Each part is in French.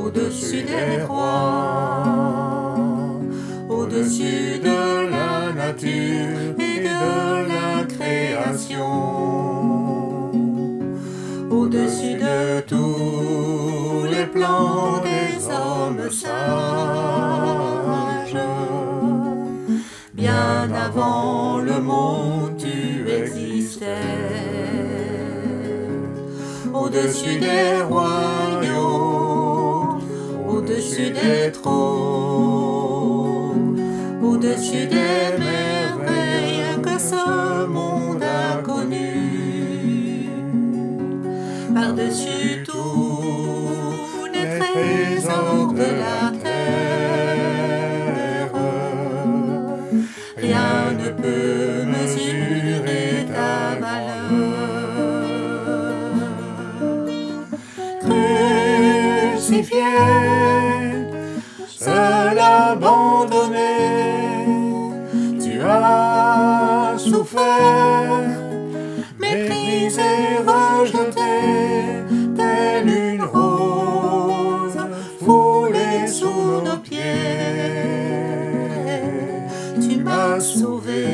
au-dessus des rois, au-dessus de la nature et de la création, au-dessus de tous les plans des hommes sages. Bien avant le monde tu existais, au-dessus des royaumes, au-dessus des trônes, au-dessus des merveilles que ce monde a connues, par-dessus tous les trésors de la terre, rien ne peut mesurer ta valeur. Crucifié, seul abandonné, tu as souffert, méprisé, rejeté, telle une rose foulée sous nos pieds. Tu m'as sauvé,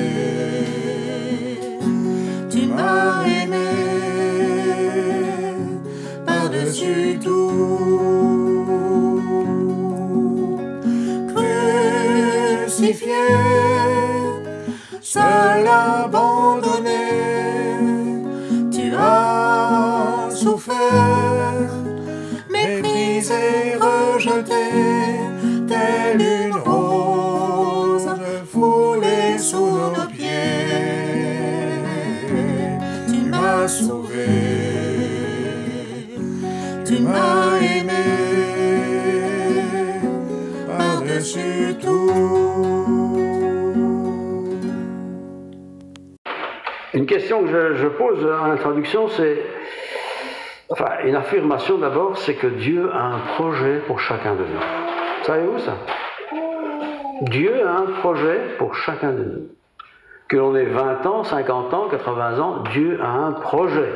tu m'as aimé, par-dessus tout. Crucifié, seul abandonné, tu as souffert, méprisé, rejeté, telle une rose foulée sous nos pieds. Tu m'as sauvé, tu m'as aimé, par-dessus tout. Une question que je pose en introduction, c'est, enfin, une affirmation d'abord, c'est que Dieu a un projet pour chacun de nous. Savez-vous ça? Dieu a un projet pour chacun de nous. Que l'on ait 20 ans, 50 ans, 80 ans, Dieu a un projet.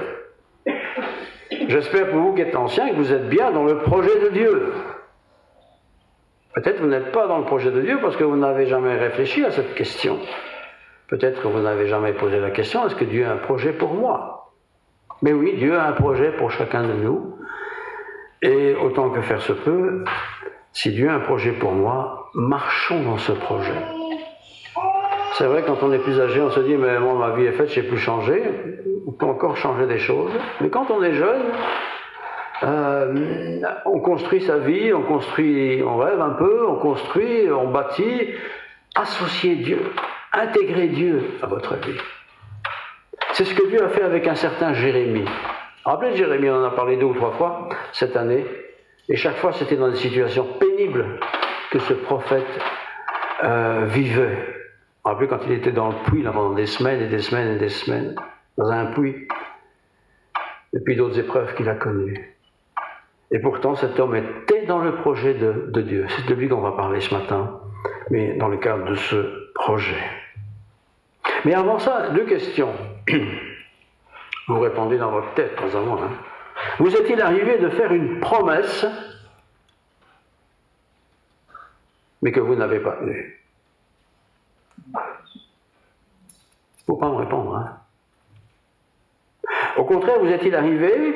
J'espère pour vous qui êtes anciens que vous êtes bien dans le projet de Dieu. Peut-être que vous n'êtes pas dans le projet de Dieu parce que vous n'avez jamais réfléchi à cette question. Peut-être que vous n'avez jamais posé la question, est-ce que Dieu a un projet pour moi? Mais oui, Dieu a un projet pour chacun de nous. Et autant que faire se peut, si Dieu a un projet pour moi, marchons dans ce projet. C'est vrai, quand on est plus âgé, on se dit, mais moi, ma vie est faite, je ne sais plus changer. On peut encore changer des choses. Mais quand on est jeune, on construit sa vie, on rêve un peu, on construit, on bâtit. Associez Dieu, intégrez Dieu à votre vie. C'est ce que Dieu a fait avec un certain Jérémie. Rappelez Jérémie, on en a parlé 2 ou 3 fois cette année, et chaque fois c'était dans des situations pénibles que ce prophète vivait. Rappelez quand il était dans le puits là, pendant des semaines et des semaines et des semaines, dans un puits, et puis d'autres épreuves qu'il a connues. Et pourtant cet homme était dans le projet de Dieu. C'est de lui qu'on va parler ce matin, mais dans le cadre de ce projet. Mais avant ça, 2 questions. Vous répondez dans votre tête, pas à moi. Vous est-il arrivé de faire une promesse, mais que vous n'avez pas tenue? Il ne faut pas me répondre. Au contraire, vous est-il arrivé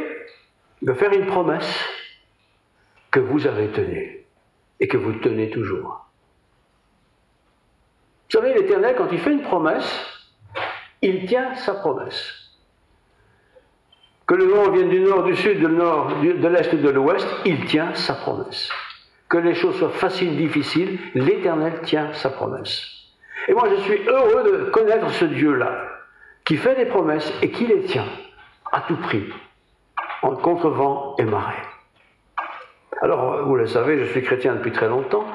de faire une promesse que vous avez tenue et que vous tenez toujours? Vous savez, l'Éternel, quand il fait une promesse, il tient sa promesse. Que le vent vienne du nord, du sud, de l'est ou de l'ouest, il tient sa promesse. Que les choses soient faciles, difficiles, l'Éternel tient sa promesse. Et moi, je suis heureux de connaître ce Dieu-là, qui fait des promesses et qui les tient à tout prix, en contre vent et marée. Alors, vous le savez, je suis chrétien depuis très longtemps.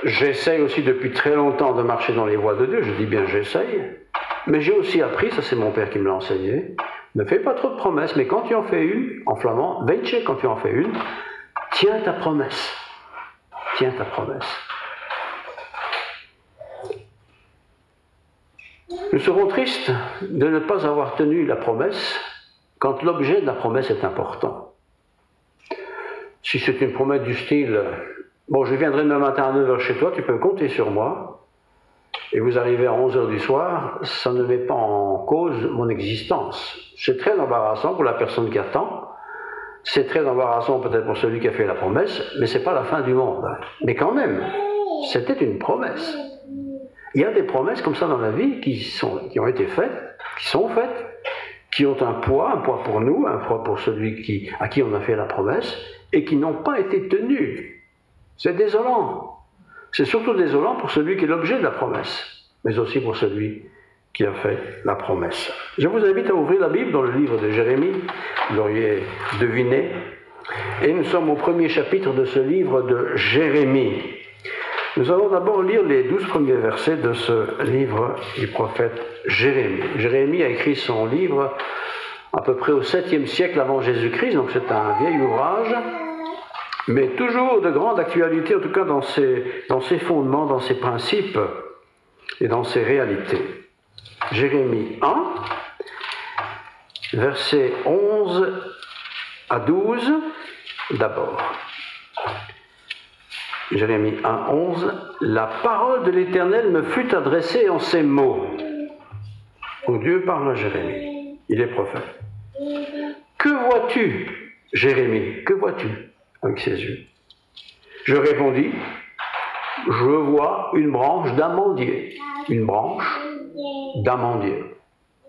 J'essaye aussi depuis très longtemps de marcher dans les voies de Dieu. Je dis bien j'essaye. Mais j'ai aussi appris, ça c'est mon père qui me l'a enseigné, ne fais pas trop de promesses, mais quand tu en fais une, en flamand, Weitje, quand tu en fais une, tiens ta promesse. Tiens ta promesse. Nous serons tristes de ne pas avoir tenu la promesse quand l'objet de la promesse est important. Si c'est une promesse du style « Bon, je viendrai demain matin à 9h chez toi, tu peux compter sur moi », et vous arrivez à 11h du soir, ça ne met pas en cause mon existence. C'est très embarrassant pour la personne qui attend, c'est très embarrassant peut-être pour celui qui a fait la promesse, mais ce n'est pas la fin du monde. Mais quand même, c'était une promesse. Il y a des promesses comme ça dans la vie qui ont été faites, qui sont faites, qui ont un poids pour nous, un poids pour celui à qui on a fait la promesse, et qui n'ont pas été tenues. C'est désolant. C'est surtout désolant pour celui qui est l'objet de la promesse, mais aussi pour celui qui a fait la promesse. Je vous invite à ouvrir la Bible dans le livre de Jérémie, vous l'auriez deviné, et nous sommes au premier chapitre de ce livre de Jérémie. Nous allons d'abord lire les 12 premiers versets de ce livre du prophète Jérémie. Jérémie a écrit son livre à peu près au 7e siècle avant Jésus-Christ, donc c'est un vieil ouvrage, mais toujours de grande actualité, en tout cas dans ses fondements, dans ses principes et dans ses réalités. Jérémie 1, versets 11 à 12, d'abord. Jérémie 1, 11. La parole de l'Éternel me fut adressée en ces mots. Donc Dieu parle à Jérémie. Il est prophète. Que vois-tu, Jérémie? Que vois-tu avec ses yeux? Je répondis, je vois une branche d'amandier. Une branche d'amandier.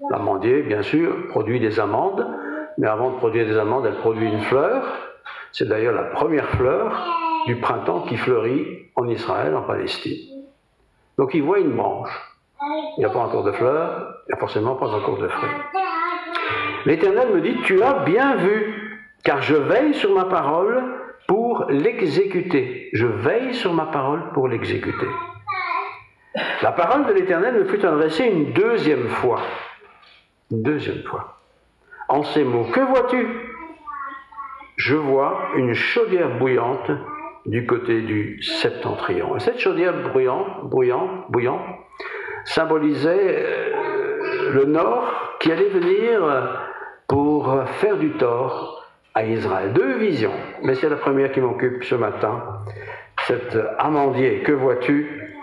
L'amandier, bien sûr, produit des amandes, mais avant de produire des amandes, elle produit une fleur. C'est d'ailleurs la première fleur du printemps qui fleurit en Israël, en Palestine. Donc il voit une branche. Il n'y a pas encore de fleurs, il n'y a forcément pas encore de fruits. L'Éternel me dit, tu as bien vu, car je veille sur ma parole pour l'exécuter. Je veille sur ma parole pour l'exécuter. La parole de l'Éternel me fut adressée une deuxième fois. Une deuxième fois. En ces mots, que vois-tu? Je vois une chaudière bouillante du côté du septentrion. Et cette chaudière bouillante, symbolisait le nord qui allait venir pour faire du tort à Israël. Deux visions, mais c'est la première qui m'occupe ce matin. Cet amandier, que vois-tu?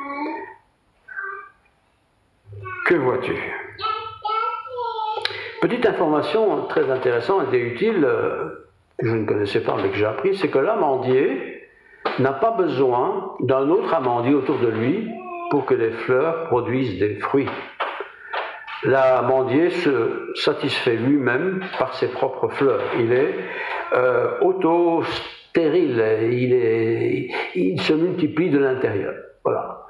Que vois-tu? Petite information très intéressante et utile, que je ne connaissais pas mais que j'ai appris, c'est que l'amandier n'a pas besoin d'un autre amandier autour de lui pour que les fleurs produisent des fruits. L'amandier se satisfait lui-même par ses propres fleurs. Il est auto-stérile, il se multiplie de l'intérieur. Voilà.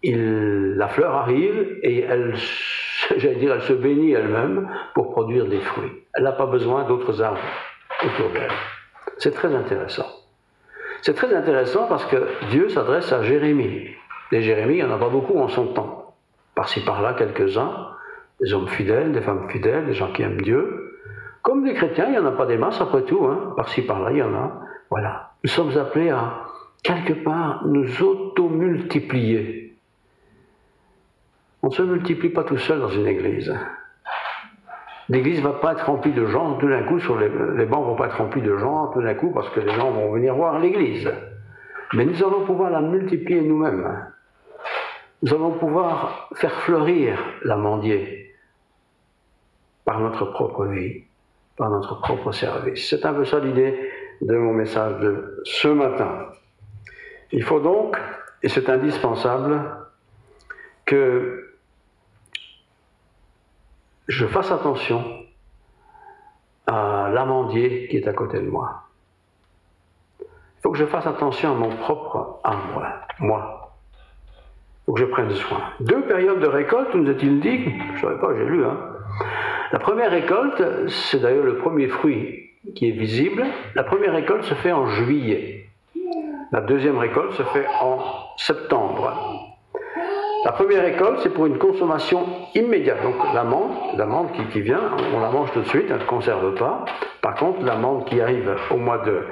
La fleur arrive et elle se bénit elle-même pour produire des fruits. Elle n'a pas besoin d'autres arbres autour d'elle. C'est très intéressant. C'est très intéressant parce que Dieu s'adresse à Jérémie. Et Jérémie, il n'y en a pas beaucoup en son temps. Par-ci par-là, quelques-uns, des hommes fidèles, des femmes fidèles, des gens qui aiment Dieu. Comme les chrétiens, il n'y en a pas des masses après tout. Hein. Par-ci par-là, il y en a. Voilà. Nous sommes appelés à, quelque part, nous auto-multiplier. On ne se multiplie pas tout seul dans une église. L'église ne va pas être remplie de gens tout d'un coup, sur les bancs ne vont pas être remplis de gens tout d'un coup parce que les gens vont venir voir l'église. Mais nous allons pouvoir la multiplier nous-mêmes. Nous allons pouvoir faire fleurir l'amandier par notre propre vie, par notre propre service. C'est un peu ça l'idée de mon message de ce matin. Il faut donc, et c'est indispensable, que je fasse attention à l'amandier qui est à côté de moi. Il faut que je fasse attention à mon propre arbre, moi. Il faut que je prenne soin. 2 périodes de récolte, nous est-il dit? Je ne savais pas, j'ai lu. La première récolte, c'est d'ailleurs le premier fruit qui est visible. La première récolte se fait en juillet. La deuxième récolte se fait en septembre. La première récolte, c'est pour une consommation immédiate. Donc l'amande qui vient, on la mange tout de suite, elle ne conserve pas. Par contre, l'amande qui arrive au mois de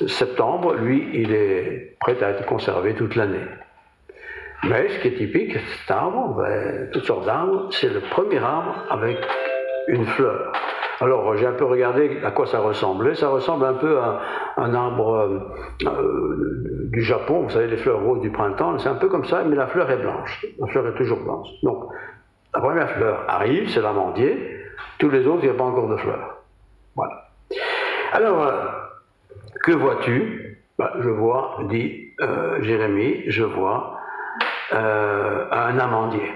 septembre, lui, il est prêt à être conservé toute l'année. Mais ce qui est typique, cet arbre, toutes sortes d'arbres, c'est le premier arbre avec une fleur. Alors j'ai un peu regardé à quoi ça ressemblait. Ça ressemble un peu à un arbre du Japon, vous savez, les fleurs roses du printemps, c'est un peu comme ça, mais la fleur est blanche. La fleur est toujours blanche. Donc, la première fleur arrive, c'est l'amandier. Tous les autres, il n'y a pas encore de fleurs. Voilà. Alors, que vois-tu? Je vois, dit Jérémie, je vois un amandier.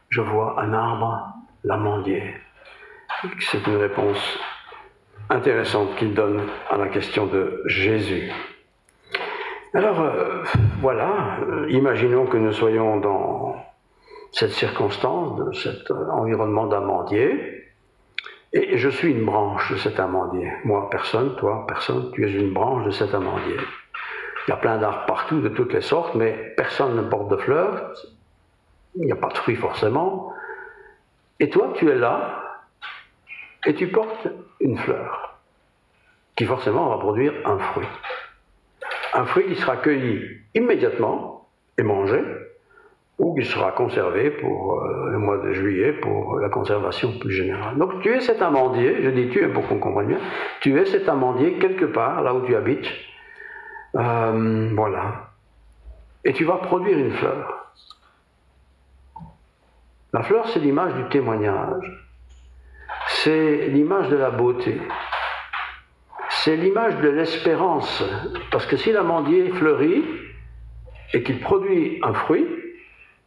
Je vois un arbre, l'amandier. C'est une réponse intéressante qu'il donne à la question de Jésus. Alors, voilà, imaginons que nous soyons dans cette circonstance, de cet environnement d'amandier, et je suis une branche de cet amandier. Moi, personne, toi, personne, tu es une branche de cet amandier. Il y a plein d'arbres partout, de toutes les sortes, mais personne ne porte de fleurs, il n'y a pas de fruits forcément, et toi, tu es là, et tu portes une fleur, qui forcément va produire un fruit. Un fruit qui sera cueilli immédiatement et mangé, ou qui sera conservé pour le mois de juillet, pour la conservation plus générale. Donc tu es cet amandier, je dis tu pour qu'on comprenne bien, tu es cet amandier quelque part, là où tu habites, voilà, et tu vas produire une fleur. La fleur, c'est l'image du témoignage, c'est l'image de la beauté, c'est l'image de l'espérance, parce que si l'amandier fleurit et qu'il produit un fruit,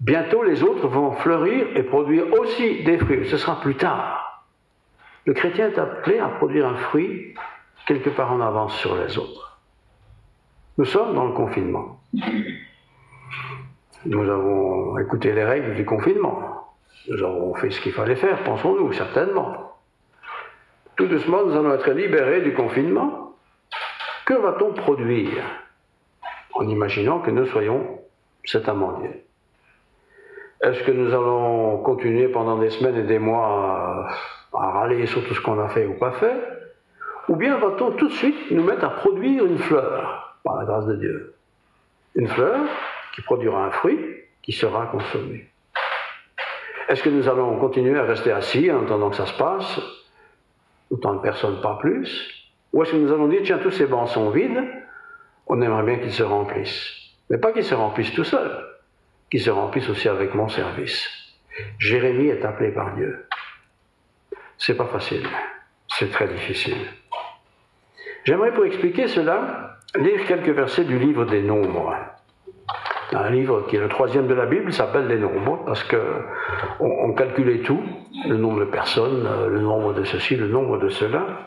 bientôt les autres vont fleurir et produire aussi des fruits. Ce sera plus tard. Le chrétien est appelé à produire un fruit quelque part en avance sur les autres. Nous sommes dans le confinement. Nous avons écouté les règles du confinement. Nous avons fait ce qu'il fallait faire, pensons-nous, certainement. Tout doucement, nous allons être libérés du confinement. Que va-t-on produire en imaginant que nous soyons cet amandier? Est-ce que nous allons continuer pendant des semaines et des mois à râler sur tout ce qu'on a fait ou pas fait? Ou bien va-t-on tout de suite nous mettre à produire une fleur, par la grâce de Dieu? Une fleur qui produira un fruit qui sera consommé. Est-ce que nous allons continuer à rester assis en attendant que ça se passe? Autant de personnes, pas plus. Ou est-ce que nous allons dire, tiens, tous ces bancs sont vides, on aimerait bien qu'ils se remplissent. Mais pas qu'ils se remplissent tout seuls, qu'ils se remplissent aussi avec mon service. Jérémie est appelé par Dieu. C'est pas facile, c'est très difficile. J'aimerais, pour expliquer cela, lire quelques versets du livre des Nombres. Un livre qui est le 3e de la Bible s'appelle les Nombres, parce qu'on calculait tout, le nombre de personnes, le nombre de ceci, le nombre de cela.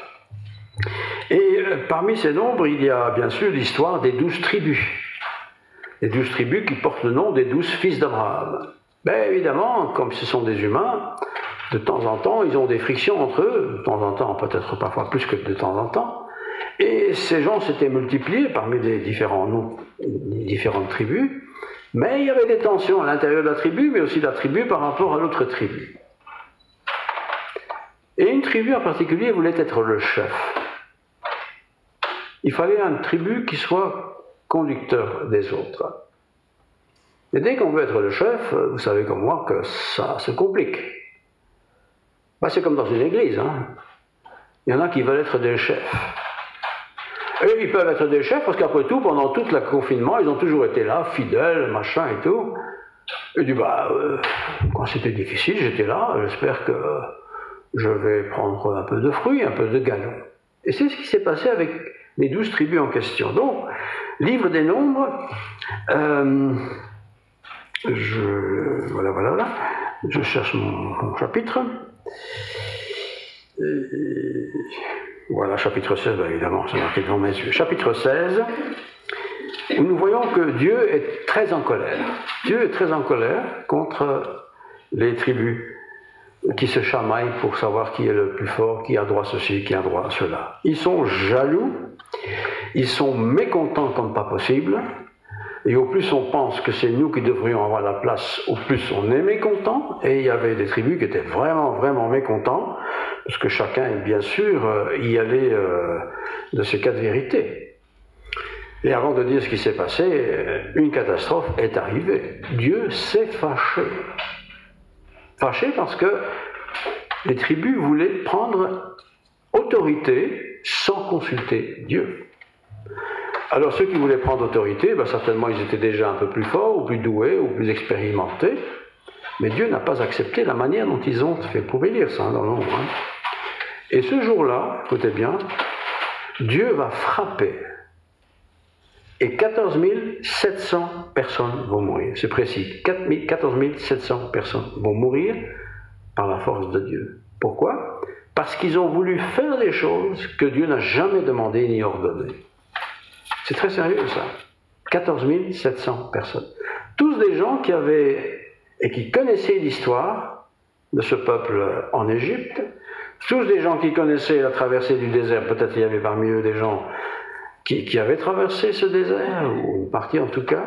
Et parmi ces nombres, il y a bien sûr l'histoire des 12 tribus. Les 12 tribus qui portent le nom des 12 fils d'Abraham. Ben évidemment, comme ce sont des humains, de temps en temps, ils ont des frictions entre eux, de temps en temps, peut-être parfois plus que de temps en temps. Et ces gens s'étaient multipliés parmi les différentes tribus, mais il y avait des tensions à l'intérieur de la tribu, mais aussi la tribu par rapport à l'autre tribu. Et une tribu en particulier voulait être le chef. Il fallait une tribu qui soit conducteur des autres. Et dès qu'on veut être le chef, vous savez comme moi que ça se complique. Ben, c'est comme dans une église. Hein. Il y en a qui veulent être des chefs. Et ils peuvent être des chefs parce qu'après tout, pendant tout le confinement, ils ont toujours été là, fidèles, machin et tout. Et du quand c'était difficile, j'étais là, j'espère que je vais prendre un peu de fruits, un peu de galons. Et c'est ce qui s'est passé avec les 12 tribus en question. Donc, livre des Nombres, voilà, je cherche mon chapitre. Voilà, chapitre 16, évidemment, c'est marqué devant mes yeux. Chapitre 16, où nous voyons que Dieu est très en colère. Dieu est très en colère contre les tribus qui se chamaillent pour savoir qui est le plus fort, qui a droit à ceci, qui a droit à cela. Ils sont jaloux, ils sont mécontents comme pas possible, et au plus on pense que c'est nous qui devrions avoir la place, au plus on est mécontent, et il y avait des tribus qui étaient vraiment, vraiment mécontents, parce que chacun, bien sûr, y allait de ses quatre vérités. Et avant de dire ce qui s'est passé, une catastrophe est arrivée. Dieu s'est fâché. Fâché parce que les tribus voulaient prendre autorité sans consulter Dieu. Alors ceux qui voulaient prendre autorité, certainement ils étaient déjà un peu plus forts, ou plus doués, ou plus expérimentés, mais Dieu n'a pas accepté la manière dont ils ont fait. Vous pouvez lire ça dans le Nombre. Et ce jour-là, écoutez bien, Dieu va frapper. Et 14 700 personnes vont mourir. C'est précis. 14 700 personnes vont mourir par la force de Dieu. Pourquoi? Parce qu'ils ont voulu faire des choses que Dieu n'a jamais demandées ni ordonnées. C'est très sérieux ça. 14 700 personnes. Tous des gens qui avaient et qui connaissaient l'histoire de ce peuple en Égypte. Tous des gens qui connaissaient la traversée du désert. Peut-être il y avait parmi eux des gens qui avaient traversé ce désert, ou une partie en tout cas.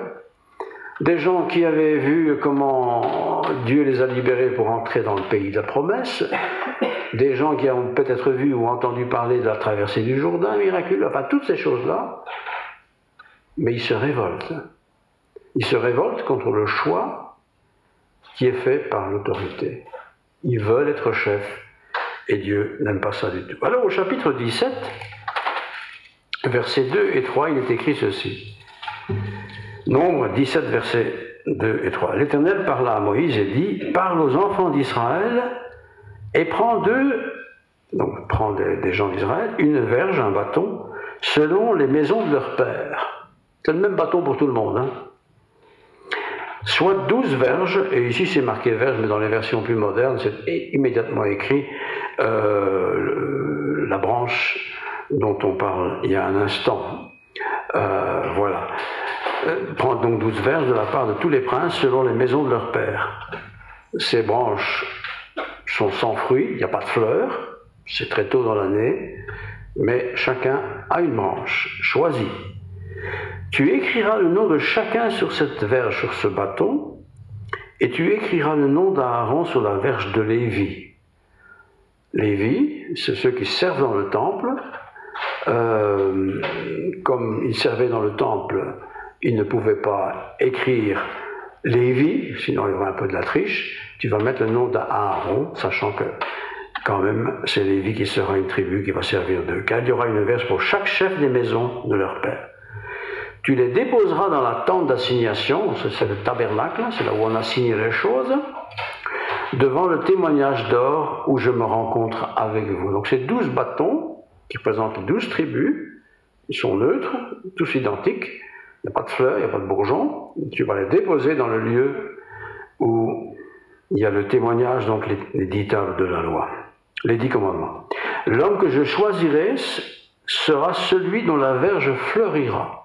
Des gens qui avaient vu comment Dieu les a libérés pour entrer dans le pays de la promesse. Des gens qui ont peut-être vu ou entendu parler de la traversée du Jourdain miraculeuse. Enfin, toutes ces choses-là. Mais ils se révoltent. Ils se révoltent contre le choix qui est fait par l'autorité. Ils veulent être chefs. Et Dieu n'aime pas ça du tout. Alors au chapitre 17, versets 2 et 3, il est écrit ceci. Nombre 17, versets 2 et 3. L'Éternel parla à Moïse et dit, parle aux enfants d'Israël et prends des gens d'Israël, une verge, un bâton, selon les maisons de leur père. C'est le même bâton pour tout le monde. Soit 12 verges, et ici c'est marqué verge, mais dans les versions plus modernes, c'est immédiatement écrit la branche dont on parle il y a un instant. Voilà. Prends donc 12 verges de la part de tous les princes selon les maisons de leur père. Ces branches sont sans fruits, il n'y a pas de fleurs, c'est très tôt dans l'année, mais chacun a une branche choisie. Tu écriras le nom de chacun sur cette verge, sur ce bâton, et tu écriras le nom d'Aaron sur la verge de Lévi. Lévi, c'est ceux qui servent dans le temple. Comme ils servaient dans le temple, ils ne pouvaient pas écrire Lévi, sinon il y aurait un peu de la triche. Tu vas mettre le nom d'Aaron, sachant que quand même c'est Lévi qui sera une tribu qui va servir d'eux. Car il y aura une verge pour chaque chef des maisons de leur père. Tu les déposeras dans la tente d'assignation, c'est le tabernacle, c'est là où on assigne les choses, devant le témoignage d'or où je me rencontre avec vous. Donc c'est 12 bâtons qui représentent 12 tribus, ils sont neutres, tous identiques, il n'y a pas de fleurs, il n'y a pas de bourgeons. Tu vas les déposer dans le lieu où il y a le témoignage, donc les 10 tables de la loi, les 10 commandements. L'homme que je choisirai sera celui dont la verge fleurira.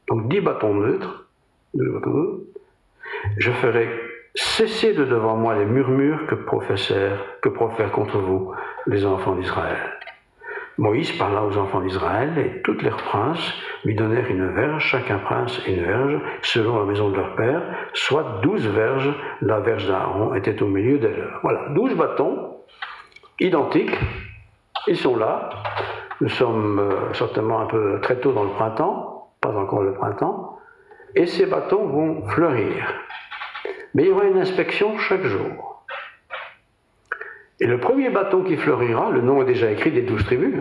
Donc 10 bâtons neutres, je ferai cesser de devant moi les murmures que profèrent contre vous les enfants d'Israël. Moïse parla aux enfants d'Israël et toutes leurs princes lui donnèrent une verge, chacun prince une verge, selon la maison de leur père, soit 12 verges, la verge d'Aaron était au milieu d'elles. Voilà, 12 bâtons, identiques, ils sont là. Nous sommes certainement un peu très tôt dans le printemps, pas encore le printemps, et ces bâtons vont fleurir. Mais il y aura une inspection chaque jour. Et le premier bâton qui fleurira, le nom est déjà écrit des 12 tribus,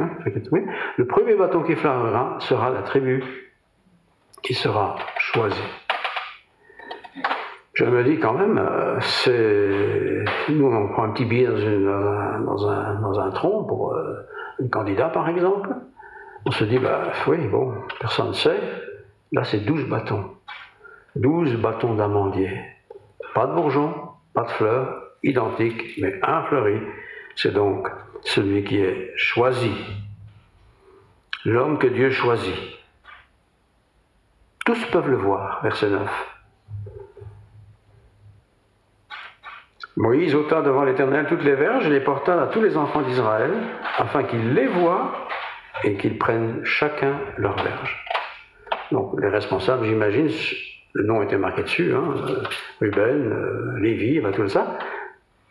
le premier bâton qui fleurira sera la tribu qui sera choisie. Je me dis quand même, nous on prend un petit billet dans un tronc pour un candidat par exemple, on se dit, oui, bon, personne ne sait, là c'est 12 bâtons. 12 bâtons d'amandier. Pas de bourgeons, pas de fleurs, identiques, mais un fleuri. C'est donc celui qui est choisi. L'homme que Dieu choisit. Tous peuvent le voir, verset 9. Moïse ôta devant l'Éternel toutes les verges et les porta à tous les enfants d'Israël, afin qu'ils les voient et qu'ils prennent chacun leur verge. Donc les responsables, j'imagine, le nom était marqué dessus, Ruben, Lévi, tout ça.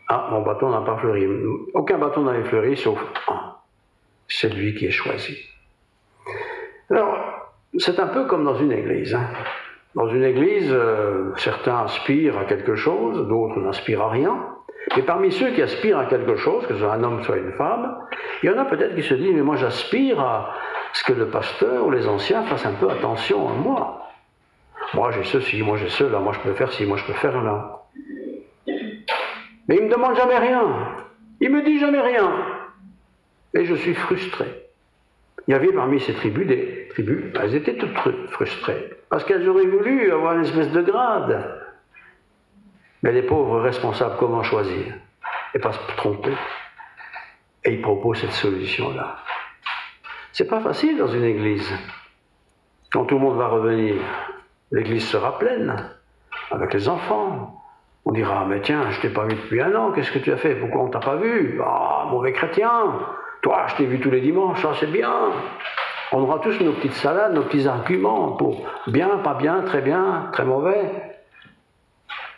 Ah, mon bâton n'a pas fleuri. Aucun bâton n'avait fleuri, sauf un. C'est lui qui est choisi. Alors, c'est un peu comme dans une église. Dans une église, certains aspirent à quelque chose, d'autres n'aspirent à rien. Mais parmi ceux qui aspirent à quelque chose, que ce soit un homme, soit une femme, Il y en a peut-être qui se disent, mais moi j'aspire à ce que le pasteur ou les anciens fassent un peu attention à moi. Moi j'ai ceci, moi j'ai cela, moi je peux faire ci, moi je peux faire là. Mais il ne me demande jamais rien. Il me dit jamais rien. Et je suis frustré. Il y avait parmi ces tribus des tribus, elles étaient toutes frustrées. Parce qu'elles auraient voulu avoir une espèce de grade. Mais les pauvres responsables, comment choisir? Et pas se tromper. Et ils proposent cette solution-là. C'est pas facile dans une église. Quand tout le monde va revenir, l'église sera pleine, avec les enfants. On dira, mais tiens, je t'ai pas vu depuis 1 an, qu'est-ce que tu as fait? Pourquoi on t'a pas vu? Ah, mauvais chrétien! Toi, je t'ai vu tous les dimanches, ça c'est bien. On aura tous nos petites salades, nos petits arguments pour bien, pas bien, très mauvais.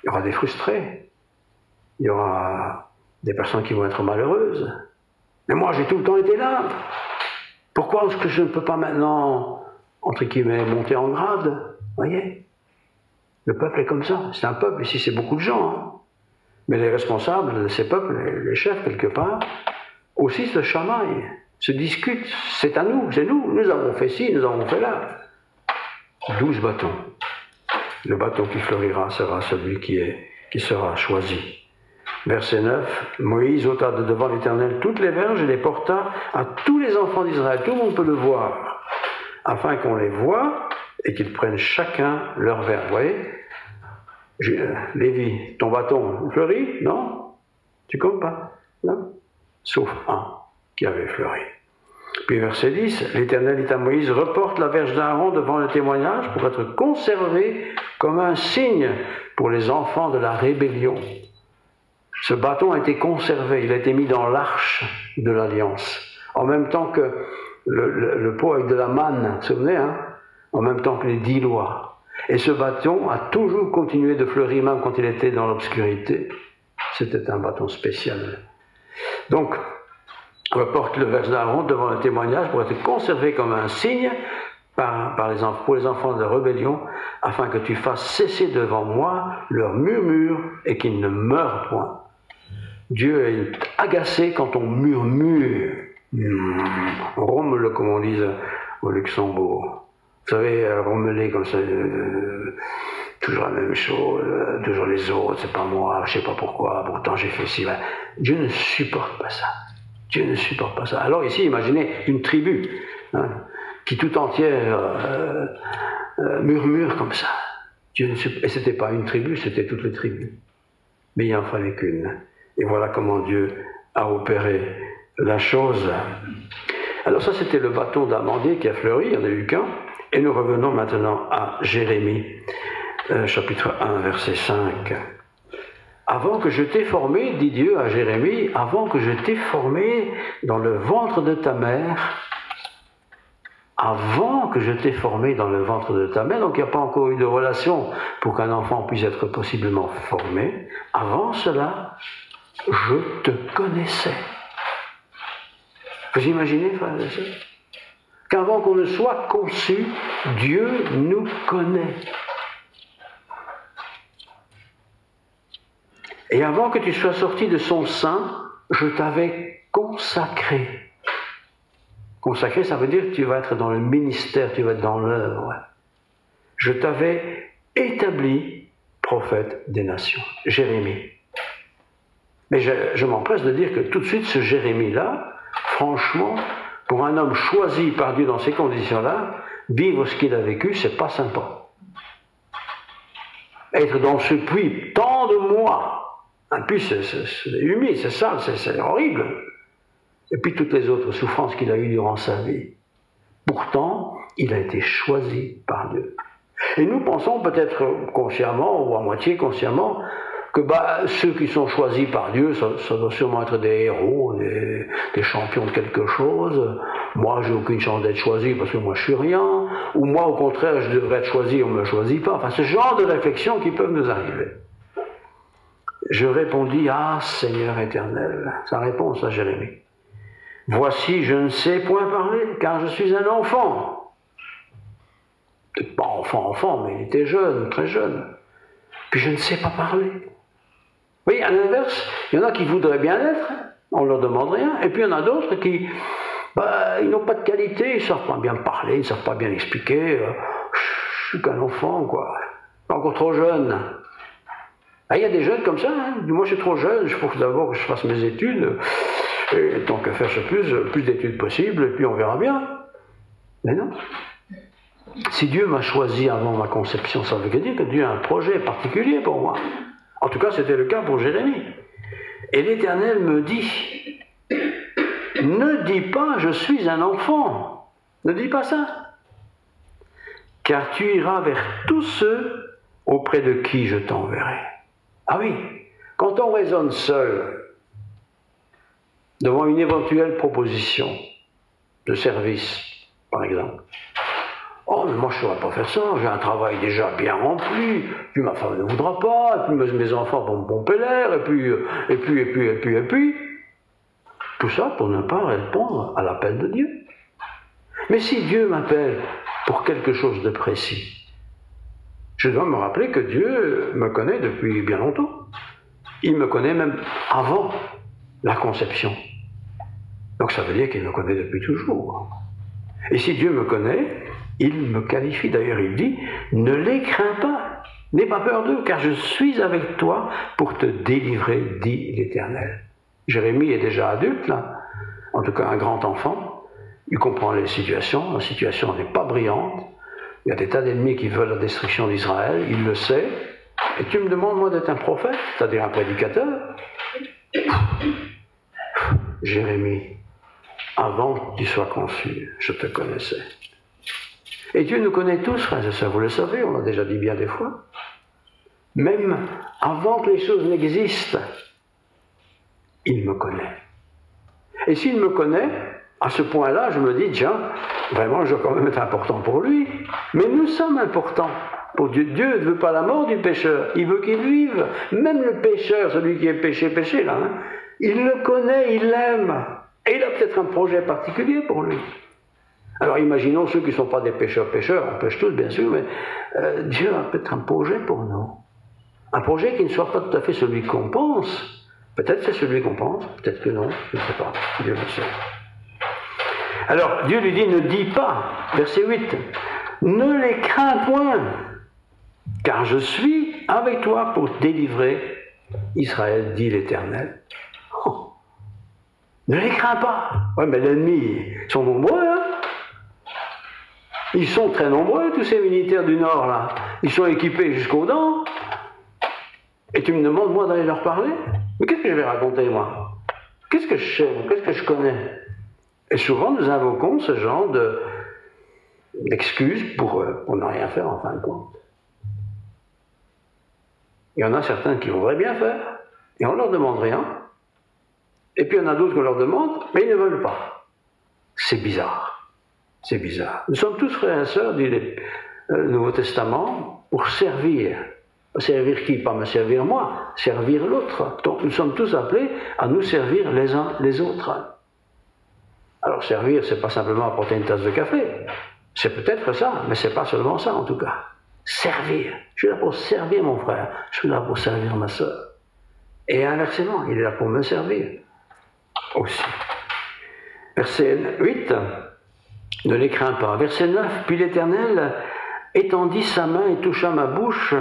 Il y aura des frustrés. Il y aura des personnes qui vont être malheureuses. Mais moi, j'ai tout le temps été là. Pourquoi est-ce que je ne peux pas maintenant, entre guillemets, monter en grade? Voyez? Le peuple est comme ça. C'est un peuple, ici c'est beaucoup de gens. Hein. Mais les responsables de ces peuples, les chefs quelque part, aussi se chamaillent, se discutent. C'est à nous, c'est nous. Nous avons fait ci, nous avons fait là. 12 bâtons. Le bâton qui fleurira sera celui qui sera choisi. Verset 9. Moïse ôta de devant l'Éternel toutes les verges et les porta à tous les enfants d'Israël. Tout le monde peut le voir. Afin qu'on les voie et qu'ils prennent chacun leur verge. Vous voyez? Lévi, ton bâton fleurit? Non? Tu comptes pas? Non? Sauf un qui avait fleuri. Puis verset 10, l'Éternel dit à Moïse, reporte la verge d'Aaron devant le témoignage pour être conservé comme un signe pour les enfants de la rébellion. Ce bâton a été conservé, il a été mis dans l'arche de l'Alliance, en même temps que le pot avec de la manne, vous vous souvenez, hein? En même temps que les 10 lois. Et ce bâton a toujours continué de fleurir même quand il était dans l'obscurité. C'était un bâton spécial. Donc, reporte le verge d'Aaron devant le témoignage pour être conservé comme un signe pour les enfants de la rébellion, afin que tu fasses cesser devant moi leur murmure et qu'ils ne meurent point. Dieu est agacé quand on murmure. Rommel, comme on dit au Luxembourg. Vous savez, rommeler comme ça, toujours la même chose, toujours les autres, c'est pas moi, je sais pas pourquoi, pourtant j'ai fait ci. Dieu ne supporte pas ça. Dieu ne supporte pas ça. Alors ici, imaginez une tribu hein, qui tout entière murmure comme ça. Et ce n'était pas une tribu, c'était toutes les tribus. Mais il n'en fallait qu'une. Et voilà comment Dieu a opéré la chose. Alors ça, c'était le bâton d'amandier qui a fleuri, il n'y en a eu qu'un. Et nous revenons maintenant à Jérémie, chapitre 1, verset 5. Avant que je t'ai formé, dit Dieu à Jérémie, avant que je t'ai formé dans le ventre de ta mère, avant que je t'ai formé dans le ventre de ta mère, donc il n'y a pas encore eu de relation pour qu'un enfant puisse être possiblement formé, avant cela, je te connaissais. Vous imaginez, frères et sœurs, qu'avant qu'on ne soit conçu, Dieu nous connaît. Et avant que tu sois sorti de son sein, je t'avais consacré. Consacré, ça veut dire que tu vas être dans le ministère, tu vas être dans l'œuvre. Je t'avais établi prophète des nations. Jérémie. Mais je m'empresse de dire que tout de suite, ce Jérémie-là, franchement, pour un homme choisi par Dieu dans ces conditions-là, vivre ce qu'il a vécu, c'est pas sympa. Être dans ce puits, tant de mois, un puits c'est humide, c'est sale, c'est horrible. Et puis toutes les autres souffrances qu'il a eues durant sa vie. Pourtant, il a été choisi par Dieu. Et nous pensons peut-être consciemment ou à moitié consciemment que ceux qui sont choisis par Dieu, ça doit sûrement être des héros, des champions de quelque chose. Moi, j'ai aucune chance d'être choisi parce que moi, je suis rien. Ou moi, au contraire, je devrais être choisi, on ne me choisit pas. Enfin, ce genre de réflexions qui peuvent nous arriver. Je répondis, ah, Seigneur éternel, sa réponse à Jérémie. Voici, je ne sais point parler, car je suis un enfant. Peut-être pas enfant, mais il était jeune, très jeune. Puis je ne sais pas parler. Oui, à l'inverse, il y en a qui voudraient bien l'être, On ne leur demande rien. Et puis il y en a d'autres qui, ils n'ont pas de qualité, ils ne savent pas bien parler, ils ne savent pas bien expliquer. Je suis qu'un enfant, quoi. Encore trop jeune. Il y a des jeunes comme ça, hein. Moi je suis trop jeune, il faut d'abord que je fasse mes études, et tant qu'à faire plus d'études possibles, et puis on verra bien. Mais non. Si Dieu m'a choisi avant ma conception, ça veut dire que Dieu a un projet particulier pour moi. En tout cas, c'était le cas pour Jérémie. Et l'Éternel me dit, ne dis pas je suis un enfant, ne dis pas ça, car tu iras vers tous ceux auprès de qui je t'enverrai. Ah oui, quand on raisonne seul devant une éventuelle proposition de service, par exemple, oh, mais moi je ne saurais pas faire ça, j'ai un travail déjà bien rempli, puis ma femme ne voudra pas, et puis mes enfants vont me pomper l'air, et puis. Tout ça pour ne pas répondre à l'appel de Dieu. Mais si Dieu m'appelle pour quelque chose de précis, je dois me rappeler que Dieu me connaît depuis bien longtemps. Il me connaît même avant la conception. Donc ça veut dire qu'il me connaît depuis toujours. Et si Dieu me connaît, il me qualifie. D'ailleurs, il dit, ne les crains pas, n'aie pas peur d'eux, car je suis avec toi pour te délivrer, dit l'Éternel. Jérémie est déjà adulte, là, en tout cas un grand enfant. Il comprend les situations, la situation n'est pas brillante. Il y a des tas d'ennemis qui veulent la destruction d'Israël, il le sait. Et tu me demandes, moi, d'être un prophète, c'est-à-dire un prédicateur? Jérémie, avant que tu sois conçu, je te connaissais. Et Dieu nous connaît tous, frères et sœurs, vous le savez, on l'a déjà dit bien des fois. Même avant que les choses n'existent, il me connaît. Et s'il me connaît, à ce point-là, je me dis, tiens, vraiment, je dois quand même être important pour lui. Mais nous sommes importants pour Dieu. Dieu ne veut pas la mort du pécheur, il veut qu'il vive. Même le pécheur, celui qui est péché, là, hein, il le connaît, il l'aime. Et il a peut-être un projet particulier pour lui. Alors imaginons ceux qui ne sont pas des pécheurs, on pêche tous bien sûr, mais Dieu a peut-être un projet pour nous. Un projet qui ne soit pas tout à fait celui qu'on pense. Peut-être c'est celui qu'on pense, peut-être que non, je ne sais pas, Dieu le sait. Alors Dieu lui dit, ne dis pas, verset 8, ne les crains point, car je suis avec toi pour délivrer Israël, dit l'Éternel. Oh. Ne les crains pas. Ouais, mais l'ennemi, ils sont nombreux, hein. Ils sont très nombreux, tous ces militaires du Nord, là. Ils sont équipés jusqu'aux dents. Et tu me demandes, moi, d'aller leur parler? Mais qu'est-ce que je vais raconter, moi? Qu'est-ce que je sais? Qu'est-ce que je connais? Et souvent, nous invoquons ce genre d'excuses pour ne rien faire, en fin de compte. Il y en a certains qui voudraient bien faire, et on ne leur demande rien. Et puis il y en a d'autres qu'on leur demande, mais ils ne veulent pas. C'est bizarre. C'est bizarre. Nous sommes tous frères et sœurs, dit le Nouveau Testament, pour servir. Servir qui? Pas me servir moi, servir l'autre. Donc nous sommes tous appelés à nous servir les uns les autres. Alors servir, c'est pas simplement apporter une tasse de café. C'est peut-être ça, mais c'est pas seulement ça en tout cas. Servir. Je suis là pour servir mon frère, je suis là pour servir ma sœur. Et inversement, il est là pour me servir aussi. Verset 8, ne les crains pas. Verset 9, puis l'Éternel étendit sa main et toucha ma bouche,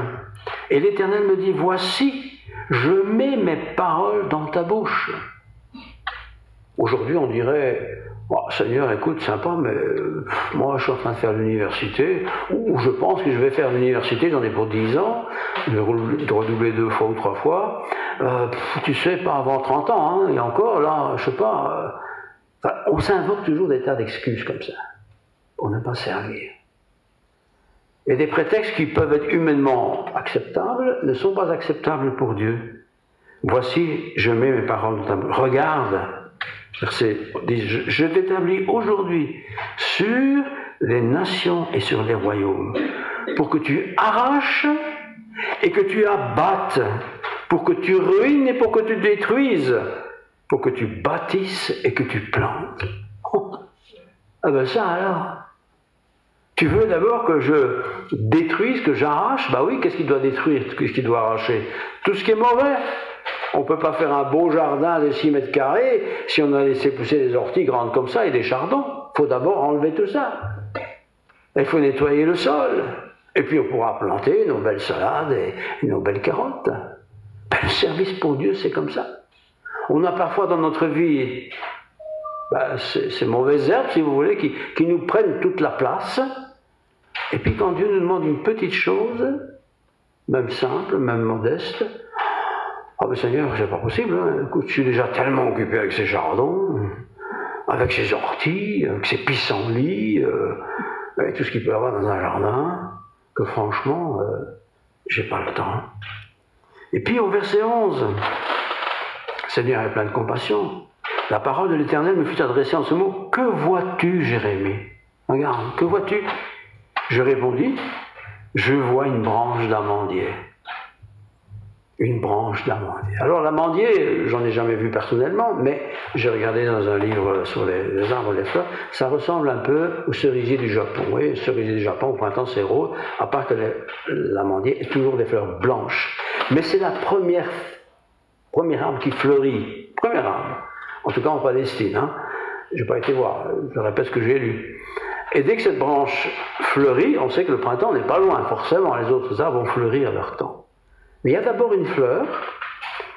et l'Éternel me dit, voici, je mets mes paroles dans ta bouche. Aujourd'hui, on dirait, oh, Seigneur, écoute, sympa, mais moi, je suis en train de faire l'université, ou je pense que je vais faire l'université, j'en ai pour 10 ans, de redoubler 2 fois ou 3 fois, tu sais, pas avant 30 ans, hein, et encore, là, je sais pas, on s'invoque toujours des tas d'excuses comme ça, pour ne pas servir. Et des prétextes qui peuvent être humainement acceptables ne sont pas acceptables pour Dieu. Voici, je mets mes paroles dans ta bouche. Regarde, verset 10, je t'établis aujourd'hui sur les nations et sur les royaumes, pour que tu arraches et que tu abattes, pour que tu ruines et pour que tu détruises, pour que tu bâtisses et que tu plantes. Oh. Ah ben ça alors. Tu veux d'abord que je détruise, que j'arrache? Bah oui, qu'est-ce qu'il doit détruire? Qu'est-ce qu'il doit arracher? Tout ce qui est mauvais. On ne peut pas faire un beau jardin de 6 mètres carrés si on a laissé pousser des orties grandes comme ça et des chardons. Il faut d'abord enlever tout ça. Il faut nettoyer le sol. Et puis on pourra planter nos belles salades et nos belles carottes. Le service pour Dieu, c'est comme ça. On a parfois dans notre vie ces mauvaises herbes, si vous voulez, qui nous prennent toute la place. Et puis quand Dieu nous demande une petite chose, même simple, même modeste, ah ben Seigneur, c'est pas possible, hein. Écoute, je suis déjà tellement occupé avec ces jardins, avec ces orties, avec ces pissenlits, avec tout ce qu'il peut y avoir dans un jardin, que franchement, j'ai pas le temps. Et puis au verset 11, Seigneur est plein de compassion. La parole de l'Éternel me fut adressée en ce mot. Que vois-tu, Jérémie? Regarde, que vois-tu? Je répondis, je vois une branche d'amandier. Une branche d'amandier. Alors l'amandier, j'en ai jamais vu personnellement, mais j'ai regardé dans un livre sur les arbres et les fleurs, ça ressemble un peu au cerisier du Japon. Oui, le cerisier du Japon, au printemps, c'est rose, à part que l'amandier est toujours des fleurs blanches. Mais c'est la première arbre qui fleurit. Premier arbre. En tout cas en Palestine. Hein. Je n'ai pas été voir, je répète ce que j'ai lu. Et dès que cette branche fleurit, on sait que le printemps n'est pas loin. Forcément, les autres arbres vont fleurir à leur temps. Mais il y a d'abord une fleur,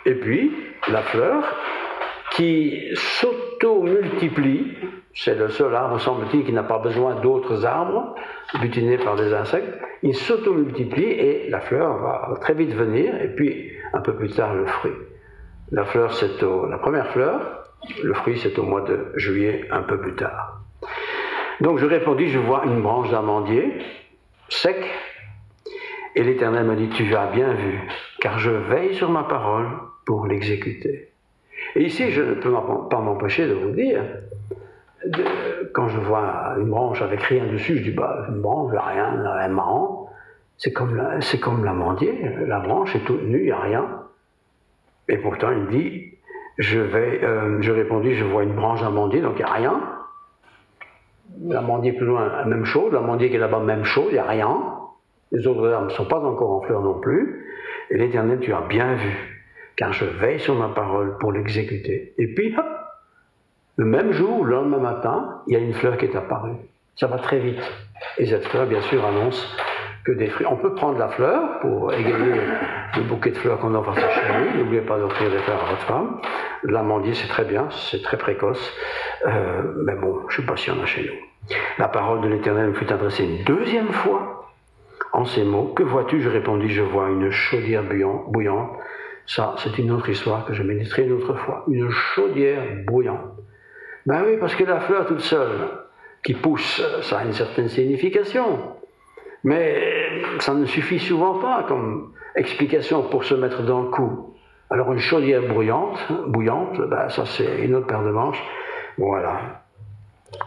et puis la fleur qui s'auto-multiplie. C'est le seul arbre, semble-t-il, qui n'a pas besoin d'autres arbres butinés par des insectes. Il s'auto-multiplie et la fleur va très vite venir, et puis un peu plus tard le fruit. La fleur, c'est la première fleur. Le fruit, c'est au mois de juillet, un peu plus tard. Donc je répondis, je vois une branche d'amandier, sec, et l'Éternel me dit, tu as bien vu, car je veille sur ma parole pour l'exécuter. Et ici, je ne peux pas m'empêcher de vous dire, quand je vois une branche avec rien dessus, je dis, une branche, rien marrant, c'est comme l'amandier, la branche est toute nue, il n'y a rien. Et pourtant, il me dit, je répondis, je vois une branche d'amandier, donc il n'y a rien. L'amandier plus loin, même chose. L'amandier qui est là-bas, même chose, il n'y a rien. Les autres arbres ne sont pas encore en fleurs non plus. Et l'Éternel, tu as bien vu, car je veille sur ma parole pour l'exécuter. Et puis, hop, le même jour, le lendemain matin, il y a une fleur qui est apparue. Ça va très vite. Et cette fleur, bien sûr, annonce que des fruits. On peut prendre la fleur pour égayer le bouquet de fleurs qu'on offre à sa chérie. N'oubliez pas d'offrir des fleurs à votre femme. L'amandier, c'est très bien, c'est très précoce. Mais bon, je ne sais pas s'il y en a chez nous. La parole de l'Éternel me fut adressée une deuxième fois en ces mots. Que vois-tu? Je répondis, je vois une chaudière bouillante. Ça, c'est une autre histoire que je méditerai une autre fois. Une chaudière bouillante. Ben oui, parce que la fleur toute seule qui pousse, ça a une certaine signification. Mais ça ne suffit souvent pas comme explication pour se mettre dans le coup. Alors une chaudière bouillante, ça c'est une autre paire de manches. Voilà.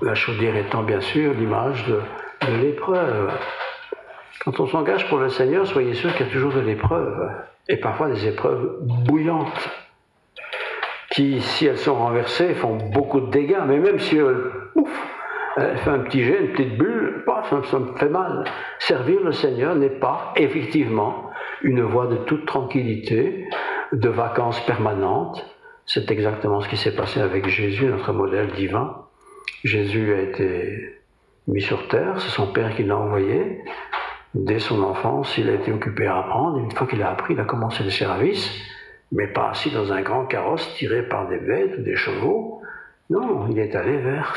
La chaudière étant bien sûr l'image de l'épreuve. Quand on s'engage pour le Seigneur, soyez sûr qu'il y a toujours de l'épreuve. Et parfois des épreuves bouillantes, qui, si elles sont renversées, font beaucoup de dégâts. Mais même si elle fait un petit jet, une petite bulle, ça me fait mal. Servir le Seigneur n'est pas, effectivement, une voie de toute tranquillité, de vacances permanentes. C'est exactement ce qui s'est passé avec Jésus, notre modèle divin. Jésus a été mis sur terre, c'est son Père qui l'a envoyé. Dès son enfance, il a été occupé à apprendre. Une fois qu'il a appris, il a commencé le service, mais pas assis dans un grand carrosse tiré par des bêtes ou des chevaux. Non, il est allé vers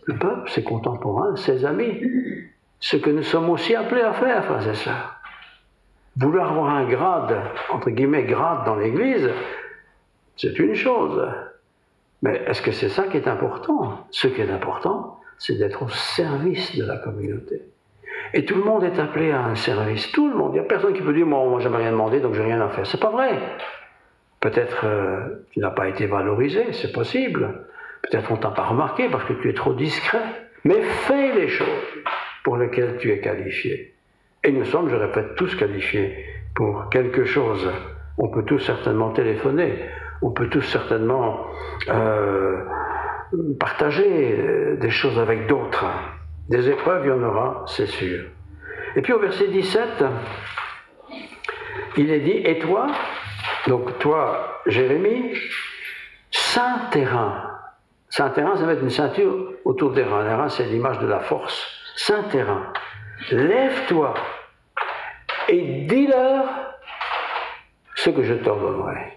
le peuple, ses contemporains, ses amis. Ce que nous sommes aussi appelés à faire, frères et sœurs. Vouloir avoir un grade, entre guillemets, grade dans l'Église, c'est une chose. Mais est-ce que c'est ça qui est important? Ce qui est important, c'est d'être au service de la communauté. Et tout le monde est appelé à un service. Tout le monde. Il n'y a personne qui peut dire, moi, je n'ai rien demandé, donc je n'ai rien à faire. C'est pas vrai. Peut-être tu n'as pas été valorisé, c'est possible. Peut-être on ne t'a pas remarqué parce que tu es trop discret. Mais fais les choses pour lesquelles tu es qualifié. Et nous sommes, je répète, tous qualifiés pour quelque chose. On peut tous certainement téléphoner. On peut tous certainement partager des choses avec d'autres. Des épreuves, il y en aura, c'est sûr. Et puis au verset 17, il est dit, et toi, donc toi, Jérémie, saint terrain. Saint terrain, ça va être une ceinture autour des reins. Les reins, c'est l'image de la force. Saint terrain, lève-toi et dis-leur ce que je t'ordonnerai.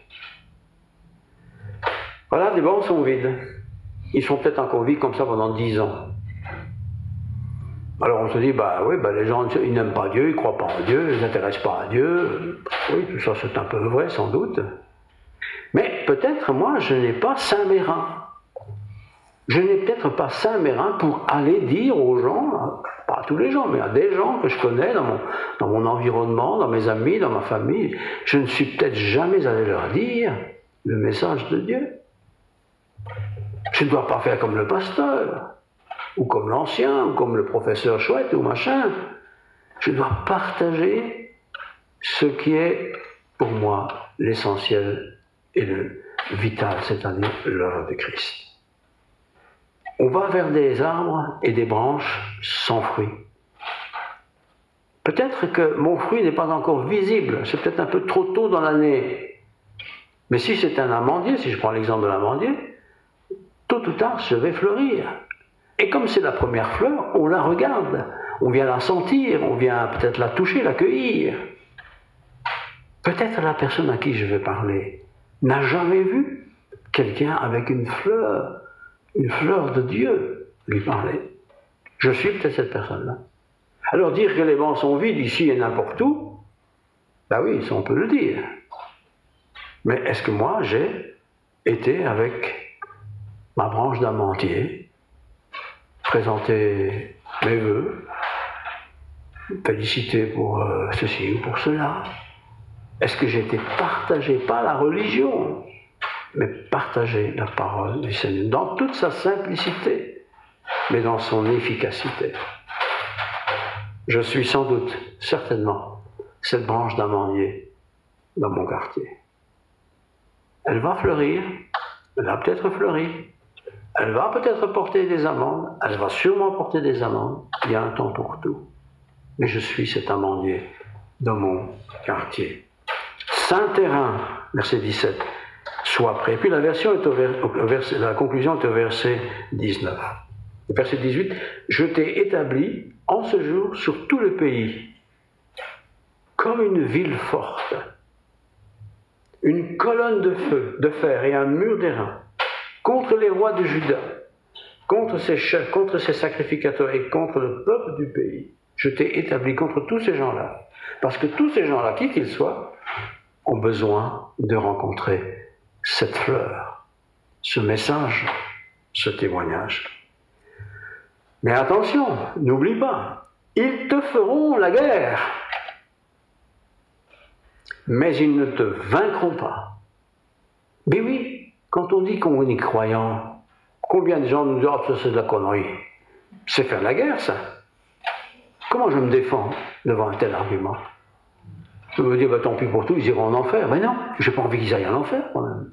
Voilà, les bancs sont vides. Ils sont peut-être encore vides comme ça pendant 10 ans. Alors on se dit, les gens, ils n'aiment pas Dieu, ils ne croient pas en Dieu, ils ne s'intéressent pas à Dieu. Oui, tout ça c'est un peu vrai, sans doute. Mais peut-être, moi, je n'ai pas Saint Mérin. Je n'ai peut-être pas Saint Mérin pour aller dire aux gens, pas à tous les gens, mais à des gens que je connais dans mon environnement, dans mes amis, dans ma famille, je ne suis peut-être jamais allé leur dire le message de Dieu. Je ne dois pas faire comme le pasteur, ou comme l'ancien, ou comme le professeur chouette, ou machin. Je dois partager ce qui est, pour moi, l'essentiel et le vital, c'est-à-dire l'œuvre de Christ. On va vers des arbres et des branches sans fruits. Peut-être que mon fruit n'est pas encore visible, c'est peut-être un peu trop tôt dans l'année. Mais si c'est un amandier, si je prends l'exemple de l'amandier, tôt ou tard, je vais fleurir. Et comme c'est la première fleur, on la regarde, on vient la sentir, on vient peut-être la toucher, la cueillir. Peut-être la personne à qui je vais parler n'a jamais vu quelqu'un avec une fleur de Dieu lui parler. Je suis peut-être cette personne-là. Alors dire que les bancs sont vides ici et n'importe où, oui, ça on peut le dire. Mais est-ce que moi j'ai été avec ma branche d'amandier, présenter mes vœux, féliciter pour ceci ou pour cela? Est-ce que j'ai été partagé, pas la religion, mais partager la parole du Seigneur dans toute sa simplicité, mais dans son efficacité? Je suis sans doute, certainement, cette branche d'amandier dans mon quartier. Elle va fleurir, elle va peut-être fleurir, elle va peut-être porter des amandes, elle va sûrement porter des amandes, il y a un temps pour tout. Mais je suis cet amandier dans mon quartier. Saint terrain, verset 17. Sois prêt. Puis la conclusion est au verset 19. Verset 18. Je t'ai établi en ce jour sur tout le pays, comme une ville forte, une colonne de feu, de fer et un mur d'airain, contre les rois de Juda, contre ses chefs, contre ses sacrificateurs et contre le peuple du pays. Je t'ai établi contre tous ces gens-là. Parce que tous ces gens-là, qui qu'ils soient, ont besoin de rencontrer cette fleur, ce message, ce témoignage. Mais attention, n'oublie pas, ils te feront la guerre, mais ils ne te vaincront pas. Mais oui, quand on dit qu'on est croyant, combien de gens nous disent « ça c'est de la connerie ». C'est faire la guerre, ça. Comment je me défends devant un tel argument? Je me dis, tant pis pour tout, ils iront en enfer. Mais non, je n'ai pas envie qu'ils aillent en enfer, quand même.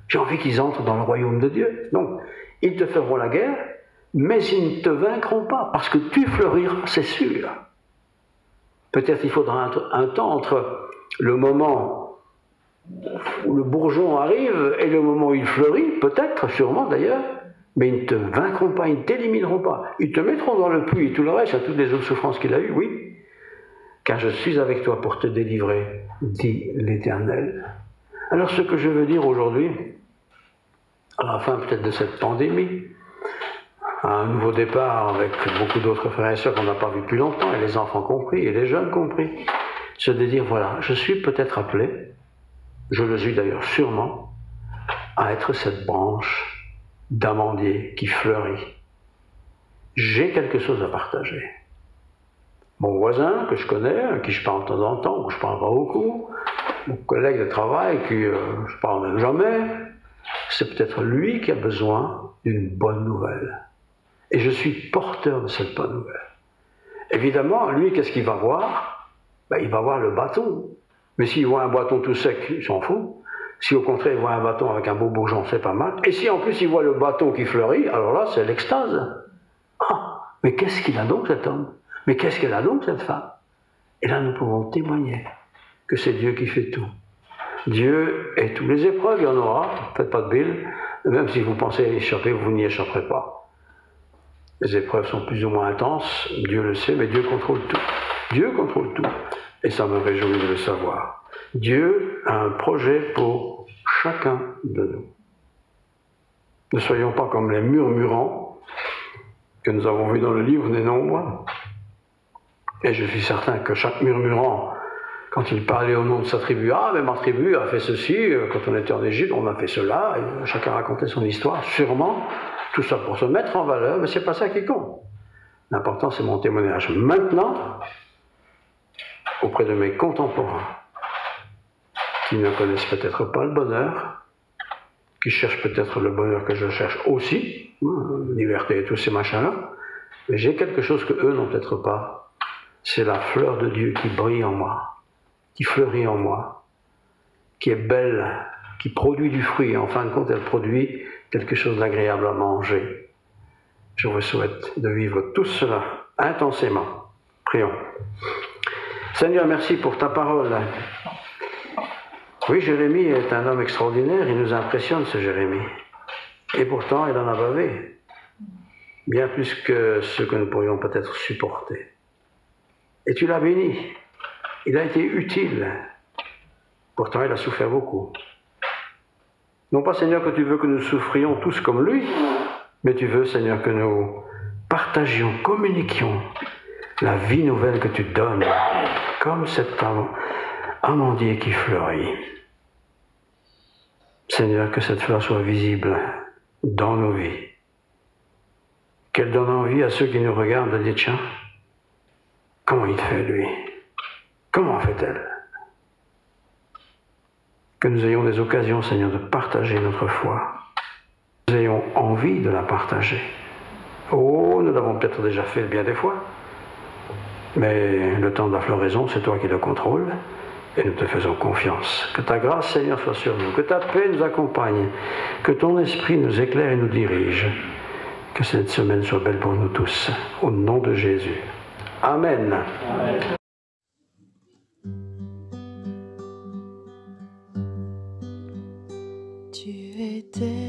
J'ai envie qu'ils entrent dans le royaume de Dieu. Donc, ils te feront la guerre, mais ils ne te vaincront pas, parce que tu fleuriras, c'est sûr. Peut-être il faudra un temps entre le moment où le bourgeon arrive et le moment où il fleurit, peut-être, sûrement d'ailleurs, mais ils ne te vaincront pas, ils ne t'élimineront pas. Ils te mettront dans le puits et tout le reste, à toutes les autres souffrances qu'il a eues, oui. Car je suis avec toi pour te délivrer, dit l'Éternel. Alors ce que je veux dire aujourd'hui, à la fin peut-être de cette pandémie, à un nouveau départ avec beaucoup d'autres frères et sœurs qu'on n'a pas vus depuis longtemps, et les enfants compris, et les jeunes compris, c'est de dire, voilà, je suis peut-être appelé, je le suis d'ailleurs sûrement, à être cette branche d'amandier qui fleurit. J'ai quelque chose à partager. Mon voisin que je connais, à qui je parle de temps en temps, ou je parle pas beaucoup, mon collègue de travail qui je parle même jamais, c'est peut-être lui qui a besoin d'une bonne nouvelle. Et je suis porteur de cette bonne nouvelle. Évidemment, lui, qu'est-ce qu'il va voir? Il va voir le bâton. Mais s'il voit un bâton tout sec, il s'en fout. Si au contraire, il voit un bâton avec un beau bourgeon, c'est pas mal. Et si en plus il voit le bâton qui fleurit, alors là, c'est l'extase. Ah, mais qu'est-ce qu'il a donc cet homme? Mais qu'est-ce qu'elle a donc cette femme? Et là, nous pouvons témoigner que c'est Dieu qui fait tout. Dieu et toutes les épreuves, il y en aura, faites pas de bile, même si vous pensez échapper, vous n'y échapperez pas. Les épreuves sont plus ou moins intenses, Dieu le sait, mais Dieu contrôle tout. Dieu contrôle tout, et ça me réjouit de le savoir. Dieu a un projet pour chacun de nous. Ne soyons pas comme les murmurants que nous avons vus dans le livre des Nombres, et je suis certain que chaque murmurant, quand il parlait au nom de sa tribu, « Ah, mais ma tribu a fait ceci, quand on était en Égypte, on a fait cela », et chacun racontait son histoire, sûrement, tout ça pour se mettre en valeur, mais c'est pas ça qui compte. L'important, c'est mon témoignage maintenant, auprès de mes contemporains, qui ne connaissent peut-être pas le bonheur, qui cherchent peut-être le bonheur que je cherche aussi, liberté et tous ces machins-là, mais j'ai quelque chose que eux n'ont peut-être pas. C'est la fleur de Dieu qui brille en moi, qui fleurit en moi, qui est belle, qui produit du fruit, et en fin de compte, elle produit quelque chose d'agréable à manger. Je vous souhaite de vivre tout cela intensément. Prions. Seigneur, merci pour ta parole. Oui, Jérémie est un homme extraordinaire, il nous impressionne ce Jérémie. Et pourtant, il en a bavé, bien plus que ce que nous pourrions peut-être supporter. Et tu l'as béni, il a été utile, pourtant il a souffert beaucoup. Non pas, Seigneur, que tu veux que nous souffrions tous comme lui, mais tu veux, Seigneur, que nous partagions, communiquions la vie nouvelle que tu donnes, comme cet amandier qui fleurit. Seigneur, que cette fleur soit visible dans nos vies, qu'elle donne envie à ceux qui nous regardent de dire, tiens, comment il fait lui? Comment fait-elle? Que nous ayons des occasions, Seigneur, de partager notre foi. Que nous ayons envie de la partager. Oh, nous l'avons peut-être déjà fait bien des fois, mais le temps de la floraison, c'est toi qui le contrôles, et nous te faisons confiance. Que ta grâce, Seigneur, soit sur nous, que ta paix nous accompagne, que ton esprit nous éclaire et nous dirige. Que cette semaine soit belle pour nous tous. Au nom de Jésus. Amen. Amen. Tu étais